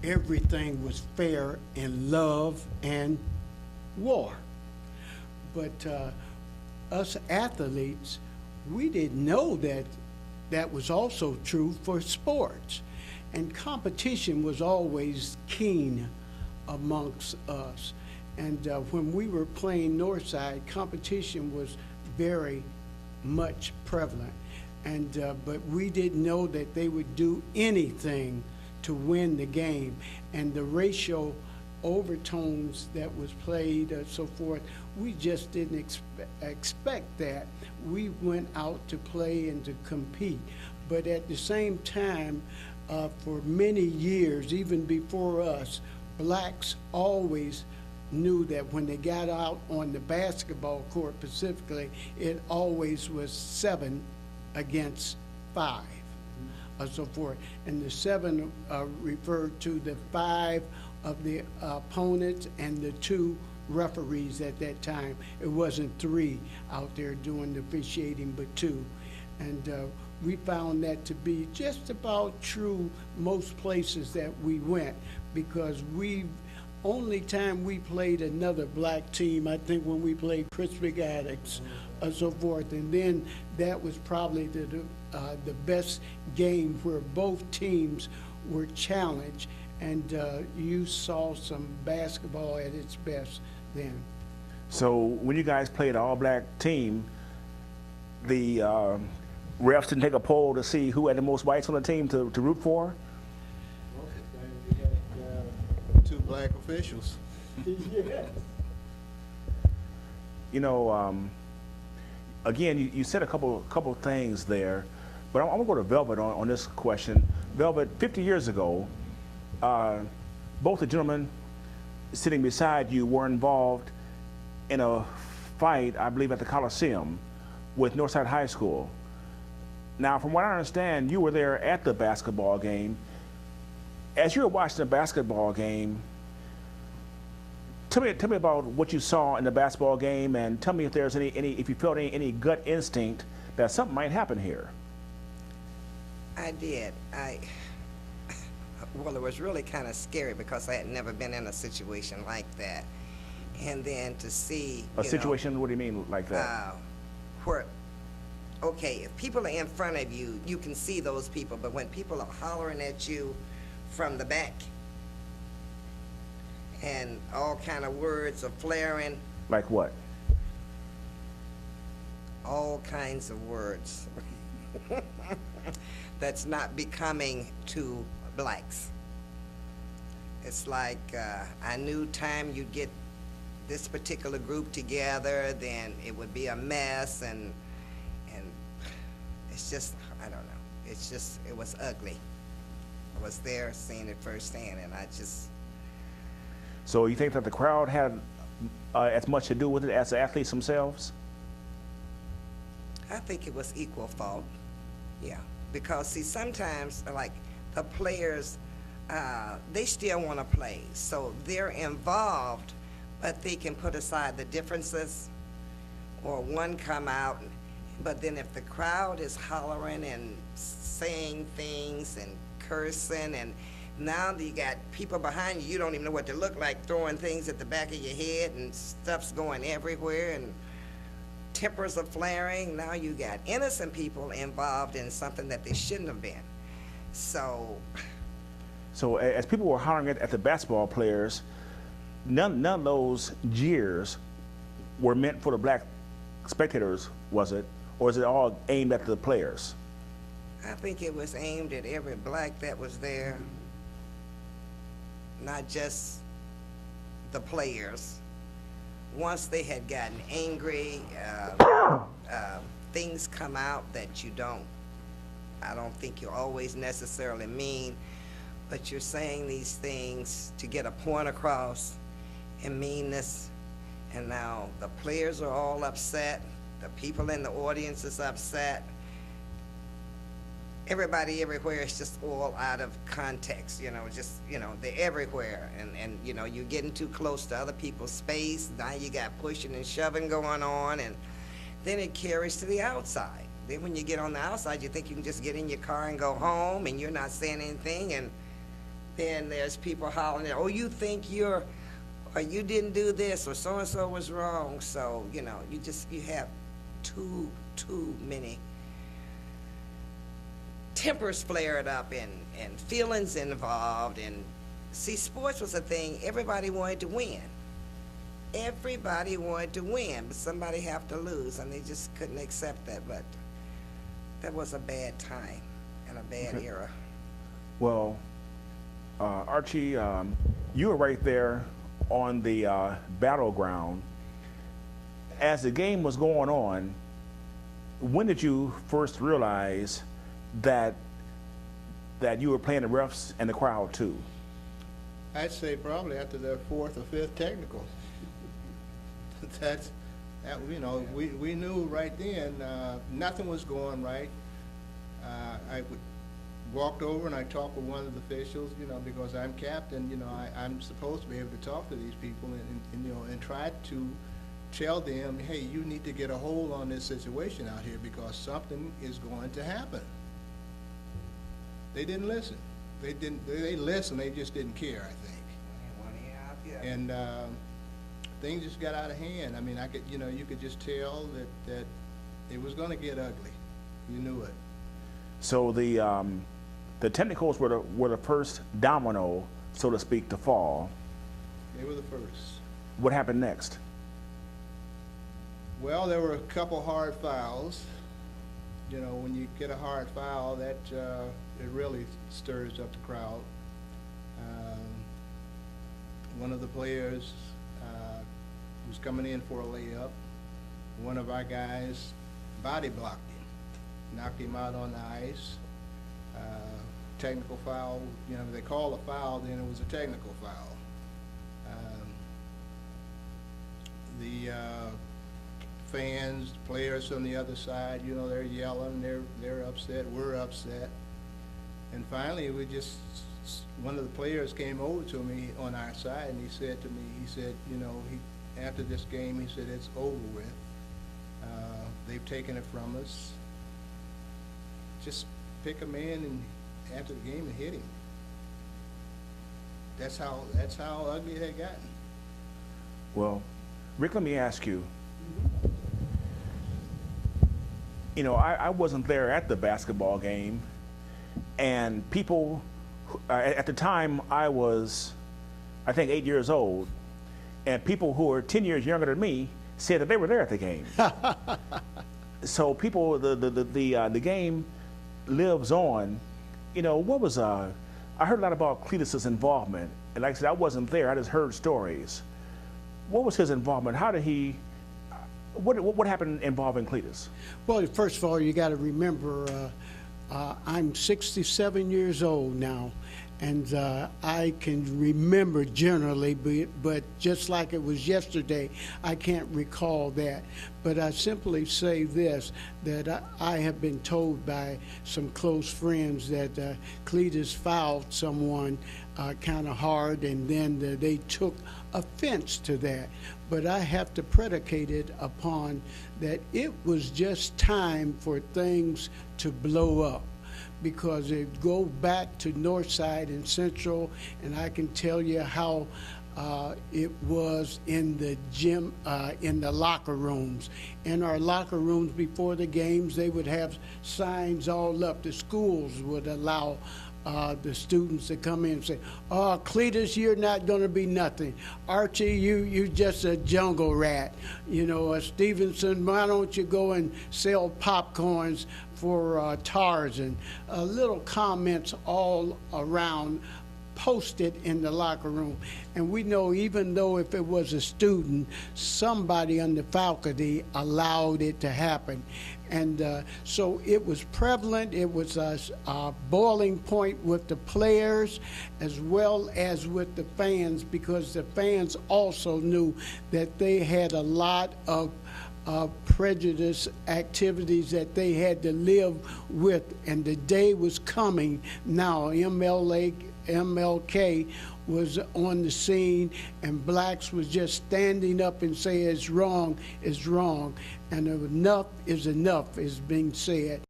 everything was fair in love and war. But us athletes, we didn't know that that was also true for sports. And competition was always keen amongst us. And when we were playing Northside, competition was very much prevalent. And but we didn't know that they would do anything to win the game. And the racial overtones that was played and so forth, we just didn't expect that. We went out to play and to compete. But at the same time, for many years, even before us, blacks always knew that when they got out on the basketball court specifically, it always was 7 against 5, and so forth. And the 7 referred to the 5 of the opponents and the 2 referees at that time. It wasn't 3 out there doing the officiating, but 2. And we found that to be just about true most places that we went, because only time we played another black team, I think when we played Crispy Addicts and so forth, and then that was probably the best game where both teams were challenged, and you saw some basketball at its best then. So when you guys played an all-black team, the refs didn't take a poll to see who had the most whites on the team to root for? Most of the times we had 2 black officials. Yes. You know, again, you said a couple things there, but I'm gonna go to Velvet on this question. Velvet, 50 years ago, both the gentlemen sitting beside you were involved in a fight, I believe, at the Coliseum with Northside High School. Now, from what I understand, you were there at the basketball game. As you were watching the basketball game, tell me about what you saw in the basketball game, and tell me if there's if you felt any gut instinct that something might happen here. I did. Well, it was really kind of scary because I had never been in a situation like that. And then to see a situation, what do you mean like that? Where, okay, if people are in front of you, you can see those people, but when people are hollering at you from the back and all kind of words are flaring. Like what? All kinds of words that's not becoming to blacks. It's like I knew time you'd get this particular group together, then it would be a mess, and it's just, I don't know, it's just, it was ugly. I was there seeing it firsthand, and I just. So you think that the crowd had as much to do with it as the athletes themselves? I think it was equal fault, yeah. Because see, sometimes like the players, they still want to play, so they're involved, but they can put aside the differences, or one come out, but then if the crowd is hollering and saying things and cursing, and now you got people behind you, you don't even know what they look like, throwing things at the back of your head, and stuff's going everywhere, and tempers are flaring. Now you got innocent people involved in something that they shouldn't have been. So as people were hollering at the basketball players, none of those jeers were meant for the black spectators, was it? Or is it all aimed at the players? I think it was aimed at every black that was there, not just the players. Once they had gotten angry, things come out that I don't think you always necessarily mean, but you're saying these things to get a point across and meanness, and now the players are all upset, the people in the audience is upset. Everybody everywhere is just all out of context, they're everywhere, and you're getting too close to other people's space. Now you got pushing and shoving going on, and then it carries to the outside. Then when you get on the outside, you think you can just get in your car and go home, and you're not saying anything, and then there's people hollering, oh, you think you're, or you didn't do this, or so-and-so was wrong. So, you know, you have too many tempers flared up and feelings involved. And see, sports was a thing, everybody wanted to win. Everybody wanted to win, but somebody have to lose, and they just couldn't accept that. But that was a bad time and a bad era. Well, Archie, you were right there on the battleground. As the game was going on, when did you first realize that you were playing the refs and the crowd too? I'd say probably after their fourth or fifth technical. You know, we knew right then nothing was going right. I walked over and I talked with one of the officials, you know, because I'm captain, you know, I'm supposed to be able to talk to these people and you know, and try to tell them, hey, you need to get a hold on this situation out here because something is going to happen. They didn't listen. They listened, they just didn't care, I think. And things just got out of hand. I mean, you could just tell that it was going to get ugly. You knew it. So the technicals were the first domino, so to speak, to fall. They were the first. What happened next? Well, there were a couple hard fouls. You know, when you get a hard foul, that it really stirs up the crowd. One of the players was coming in for a layup. One of our guys body blocked him, knocked him out on the ice. Technical foul, you know, they call a foul, then it was a technical foul. The fans, players on the other side, you know, they're yelling, they're upset, we're upset. And finally, one of the players came over to me on our side and he said to me, you know, after this game, he said, it's over with. They've taken it from us. Just pick a man and after the game and hit him. That's how ugly it had gotten. Well, Rick, let me ask you. You know, I wasn't there at the basketball game, and people, at the time I was, I think, 8 years old, and people who were 10 years younger than me said that they were there at the game. So people, the game lives on. You know, what was, I heard a lot about Cletus's involvement, and like I said, I wasn't there, I just heard stories. What was his involvement? How did he, what happened involving Cletus? Well, first of all, you got to remember, I'm 67 years old now, and I can remember generally, but just like it was yesterday, I can't recall that. But I simply say this, that I have been told by some close friends that Cletus fouled someone kind of hard, and then they took offense to that. But I have to predicate it upon that it was just time for things to blow up, because it go back to Northside and Central, and I can tell you how it was in the gym, in the locker rooms. In our locker rooms before the games, they would have signs all up. The schools would allow the students to come in and say, oh, Cletus, you're not going to be nothing. Archie, you just a jungle rat. You know, Stevenson, why don't you go and sell popcorns for Tarzan? Little comments all around, posted in the locker room. And we know, even though if it was a student, somebody on the faculty allowed it to happen. And so it was prevalent. It was a boiling point with the players as well as with the fans, because the fans also knew that they had a lot of prejudice activities that they had to live with, and the day was coming now. MLK was on the scene, and blacks was just standing up and saying it's wrong, and enough is enough is being said.